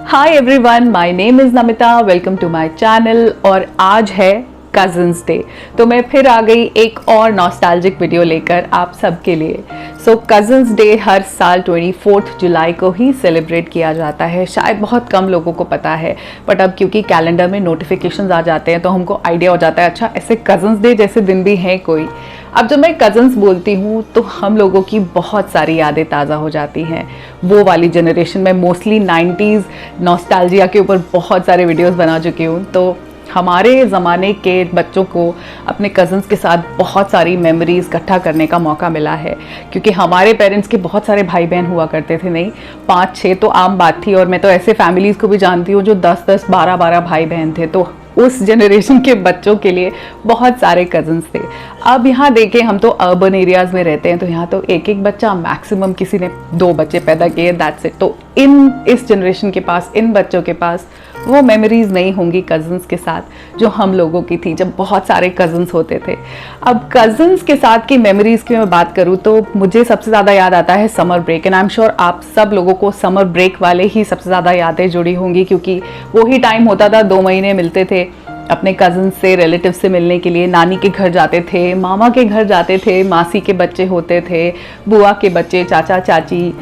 Hi everyone, my name is Namita. Welcome to my channel. और आज है कज़न्स डे, तो मैं फिर आ गई एक और नॉस्टैल्जिक वीडियो लेकर आप सबके लिए। सो कज़न्स डे हर साल 24 जुलाई को ही सेलिब्रेट किया जाता है। शायद बहुत कम लोगों को पता है, बट अब क्योंकि कैलेंडर में नोटिफिकेशंस आ जाते हैं तो हमको आइडिया हो जाता है, अच्छा ऐसे कज़न्स डे जैसे दिन भी हैं कोई। अब जब मैं कज़न्स बोलती हूँ तो हम लोगों की बहुत सारी यादें ताज़ा हो जाती हैं। वो वाली जनरेशन में मोस्टली 90s नॉस्टैल्जिया के ऊपर बहुत सारे वीडियोस बना चुकी हूँ, तो हमारे ज़माने के बच्चों को अपने कज़न्स के साथ बहुत सारी मेमोरीज़ इकट्ठा करने का मौका मिला है। क्योंकि हमारे पेरेंट्स के बहुत सारे भाई बहन हुआ करते थे, नहीं 5-6 तो आम बात थी, और मैं तो ऐसे फैमिलीज़ को भी जानती हूँ जो 10-10, 12-12 भाई बहन थे। तो उस जनरेशन के बच्चों के लिए बहुत सारे कज़न्स थे। अब यहाँ देखें, हम तो अर्बन एरियाज़ में रहते हैं, तो यहाँ तो एक एक बच्चा, मैक्सिमम किसी ने 2 बच्चे पैदा किए, दैट्स इट। तो इस जनरेशन के पास, इन बच्चों के पास वो मेमोरीज़ नहीं होंगी कज़न्स के साथ जो हम लोगों की थी जब बहुत सारे कज़न्स होते थे। अब कज़न्स के साथ की मेमोरीज़ की मैं बात करूँ तो मुझे सबसे ज़्यादा याद आता है summer break. And I am sure आप सब लोगों को समर ब्रेक वाले ही सबसे ज़्यादा यादें जुड़ी होंगी, क्योंकि वो ही टाइम होता था, 2 महीने मिलते थे अपने कज़न से, रिलेटिव से मिलने के लिए। नानी के घर जाते थे, मामा के घर जाते थे, मासी के बच्चे होते थे, बुआ के बच्चे, चाचा चाची,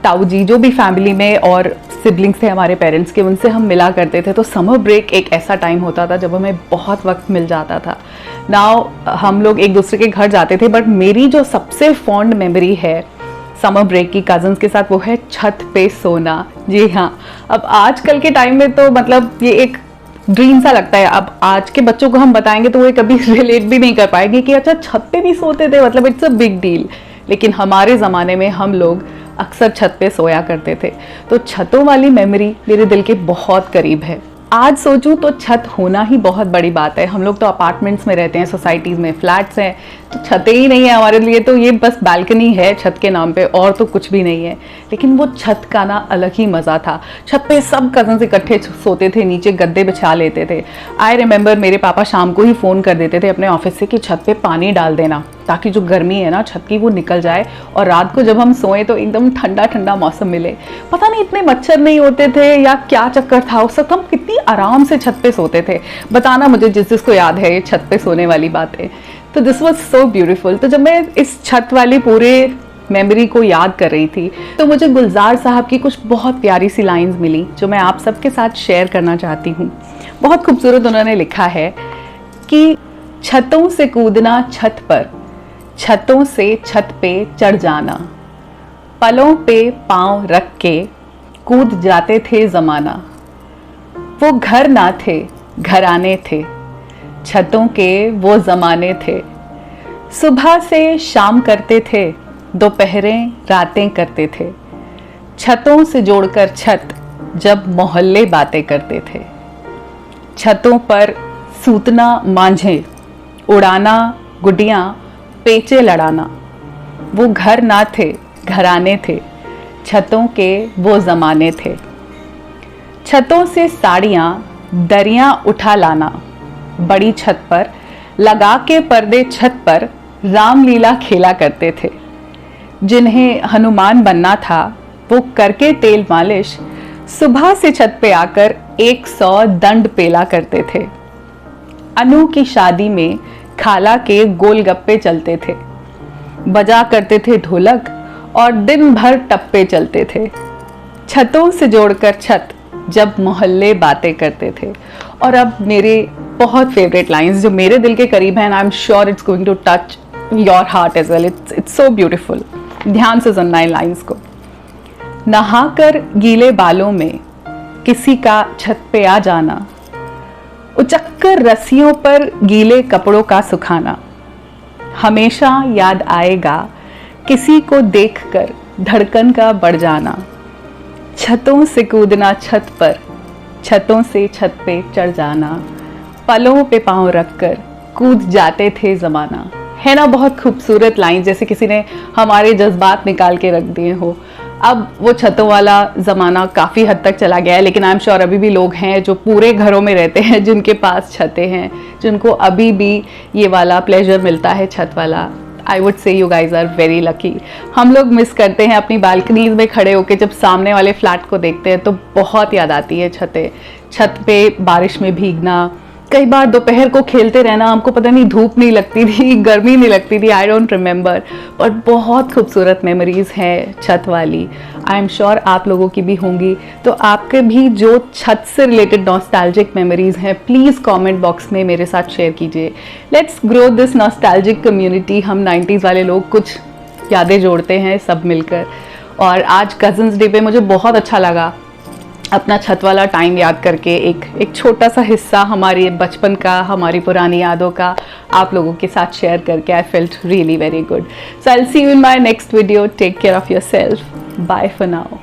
ताऊ जी, जो भी फैमिली में और सिबलिंग्स थे हमारे पेरेंट्स के, उनसे हम मिला करते थे। तो समर ब्रेक एक ऐसा टाइम होता था जब हमें बहुत वक्त मिल जाता था। नाउ हम लोग एक दूसरे के घर जाते थे, बट मेरी जो सबसे फॉन्ड मेमोरी है समर ब्रेक की कज़न्स के साथ, वो है छत पे सोना। जी हाँ, अब आजकल के टाइम में तो मतलब ये एक ड्रीम सा लगता है। अब आज के बच्चों को हम बताएंगे तो वो कभी रिलेट भी नहीं कर पाएंगे कि अच्छा छत पे भी सोते थे, मतलब इट्स अ बिग डील। लेकिन हमारे ज़माने में हम लोग अक्सर छत पे सोया करते थे, तो छतों वाली मेमोरी मेरे दिल के बहुत करीब है। आज सोचूं तो छत होना ही बहुत बड़ी बात है। हम लोग तो अपार्टमेंट्स में रहते हैं, सोसाइटीज़ में, फ्लैट्स हैं, तो छतें ही नहीं है हमारे लिए। तो ये बस बालकनी है छत के नाम पे, और तो कुछ भी नहीं है। लेकिन वो छत का ना अलग ही मज़ा था। छत पे सब कज़न्स इकट्ठे सोते थे, नीचे गद्दे बिछा लेते थे। आई रिमेंबर मेरे पापा शाम को ही फ़ोन कर देते थे अपने ऑफिस से कि छत पे पानी डाल देना, ताकि जो गर्मी है ना छत की वो निकल जाए, और रात को जब हम सोएं तो एकदम ठंडा ठंडा मौसम मिले। पता नहीं इतने मच्छर नहीं होते थे या क्या चक्कर था उस वक्त, हम कितनी आराम से छत पे सोते थे। बताना मुझे जिसको याद है ये छत पे सोने वाली बातें। तो दिस वॉज सो ब्यूटीफुल। तो जब मैं इस छत वाली पूरे मेमोरी को याद कर रही थी तो मुझे गुलजार साहब की कुछ बहुत प्यारी सी लाइंस मिली जो मैं आप सबके साथ शेयर करना चाहती हूँ। बहुत खूबसूरत उन्होंने लिखा है कि छतों से कूदना छत पर, छतों से छत पे चढ़ जाना, पलों पे पांव रख के कूद जाते थे ज़माना। वो घर ना थे, घराने थे, छतों के वो ज़माने थे। सुबह से शाम करते थे, दोपहरें रातें करते थे, छतों से जोड़कर छत जब मोहल्ले बातें करते थे। छतों पर सूतना मांझे, उड़ाना गुड्डियाँ, पेचे लड़ाना। वो घर ना थे, घराने थे, छतों के वो ज़माने थे। छतों से साड़ियाँ, दरियाँ उठा लाना, बड़ी छत पर लगा के पर्दे छत पर रामलीला खेला करते थे। जिन्हें हनुमान बनना था वो करके तेल मालिश सुबह से छत पे आकर 100 दंड पेला करते थे। अनु की शादी में खाला के गोलगप्पे चलते थे, बजा करते थे ढोलक और दिन भर टप्पे चलते थे। छतों से जोड़कर छत जब मोहल्ले बातें करते थे। और अब मेरे बहुत फेवरेट लाइंस जो मेरे दिल के करीब हैं, I am sure it's going to touch your heart as well. It's so beautiful. ध्यान से सुनना इन लाइंस को। नहाकर गीले बालों में किसी का छत पे आ जाना, उचक्कर रस्सियों पर गीले कपड़ों का सुखाना, हमेशा याद आएगा किसी को देखकर धड़कन का बढ़ जाना। छतों से कूदना छत पर, छतों से छत पे चढ़ जाना, पलों पे पांव रखकर कूद जाते थे ज़माना। है ना बहुत खूबसूरत लाइन, जैसे किसी ने हमारे जज्बात निकाल के रख दिए हो। अब वो छतों वाला ज़माना काफ़ी हद तक चला गया है, लेकिन आई एम श्योर अभी भी लोग हैं जो पूरे घरों में रहते हैं, जिनके पास छतें हैं, जिनको अभी भी ये वाला प्लेजर मिलता है छत वाला। I would say you guys are very lucky. हम लोग मिस करते हैं अपनी बालकनीज में खड़े होकर जब सामने वाले फ्लैट को देखते हैं तो बहुत याद आती है छत पे बारिश में भीगना, कई बार दोपहर को खेलते रहना, हमको पता नहीं धूप नहीं लगती थी, गर्मी नहीं लगती थी, आई डोंट रिमेंबर, और बहुत खूबसूरत मेमोरीज हैं छत वाली। आई एम श्योर आप लोगों की भी होंगी। तो आपके भी जो छत से रिलेटेड नॉस्टैल्जिक मेमोरीज हैं प्लीज़ कमेंट बॉक्स में मेरे साथ शेयर कीजिए। Let's grow this nostalgic community. हम 90s वाले लोग कुछ यादें जोड़ते हैं सब मिलकर। और आज कज़न्स डे पे मुझे बहुत अच्छा लगा अपना छत वाला टाइम याद करके एक छोटा सा हिस्सा हमारे बचपन का, हमारी पुरानी यादों का आप लोगों के साथ शेयर करके I felt really very good. So I will see you in my next video. Take care of yourself. Bye for now.